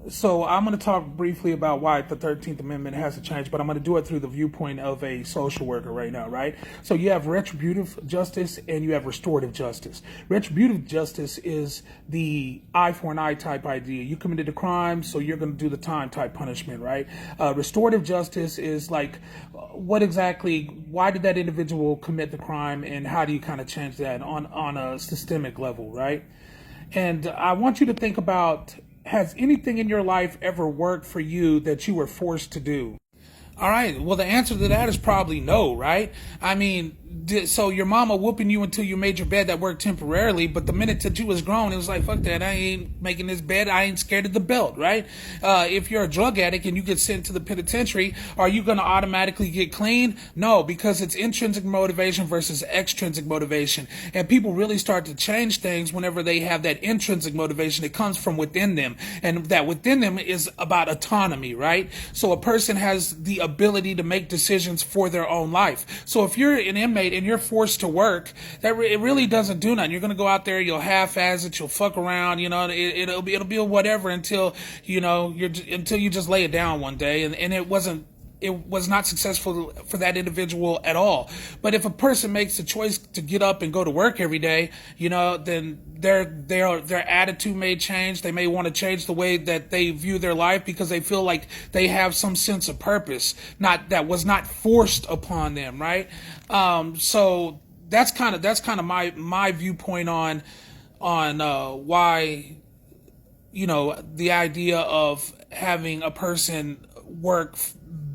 So I'm going to talk briefly about why the 13th Amendment has to change, but I'm going to do it through the viewpoint of a social worker right now, right? So you have retributive justice and you have restorative justice. Retributive justice is the eye for an eye type idea. You committed a crime, so you're going to do the time type punishment, right? Restorative justice is like, why did that individual commit the crime, and how do you kind of change that on a systemic level, right? And I want you to think about, has anything in your life ever worked for you that you were forced to do? All right. Well, the answer to that is probably no, right? I mean, so your mama whooping you until you made your bed, that worked temporarily, but the minute that you was grown, it was like, fuck that, I ain't making this bed, I ain't scared of the belt, right? If you're a drug addict and you get sent to the penitentiary, are you going to automatically get clean? No, because it's intrinsic motivation versus extrinsic motivation. And people really start to change things whenever they have that intrinsic motivation. It comes from within them. And that within them is about autonomy, right? So a person has the ability to make decisions for their own life. So if you're an inmate and you're forced to work, it really doesn't do nothing. You're going to go out there, you'll half-ass it, you'll fuck around, it'll be a whatever until you just lay it down one day, and it was not successful for that individual at all. But if a person makes the choice to get up and go to work every day, then their attitude may change. They may want to change the way that they view their life because they feel like they have some sense of purpose, that was not forced upon them, right? So that's kind of my viewpoint on why, the idea of having a person work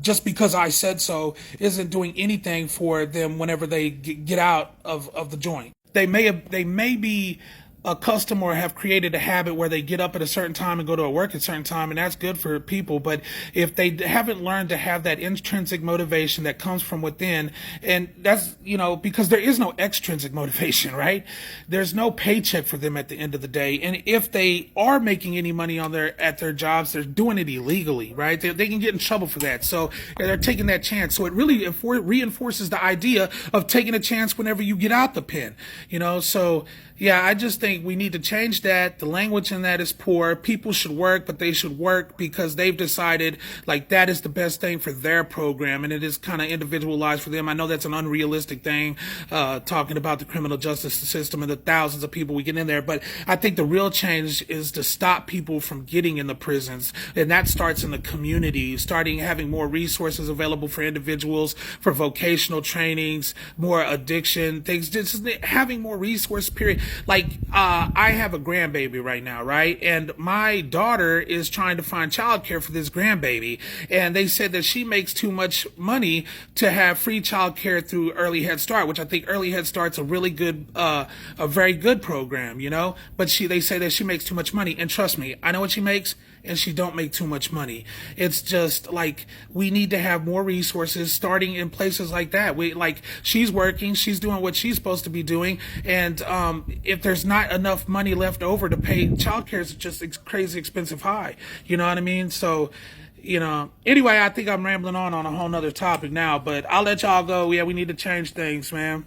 just because I said so isn't doing anything for them whenever they get out of the joint. They may be accustomed or have created a habit where they get up at a certain time and go to work at a certain time, and that's good for people. But if they haven't learned to have that intrinsic motivation that comes from within, and that's, because there is no extrinsic motivation, right? There's no paycheck for them at the end of the day. And if they are making any money at their jobs, they're doing it illegally, right? They can get in trouble for that. So they're taking that chance. So it really reinforces the idea of taking a chance whenever you get out the pen, so yeah, I just think we need to change that. The language in that is poor. People should work, but they should work because they've decided like that is the best thing for their program, and it is kind of individualized for them. I know that's an unrealistic thing, talking about the criminal justice system and the thousands of people we get in there, but I think the real change is to stop people from getting in the prisons, and that starts in the community, having more resources available for individuals, for vocational trainings, more addiction things, just having more resources, period. Like, I have a grandbaby right now, right? And my daughter is trying to find childcare for this grandbaby. And they said that she makes too much money to have free childcare through Early Head Start, which I think Early Head Start's a really good, a very good program, But they say that she makes too much money. And trust me, I know what she makes, and she don't make too much money. It's just like, we need to have more resources starting in places like that. She's working, she's doing what she's supposed to be doing. And, if there's not enough money left over to pay childcare, it's just crazy expensive high. You know what I mean? So, anyway, I think I'm rambling on a whole nother topic now, but I'll let y'all go. Yeah, we need to change things, man.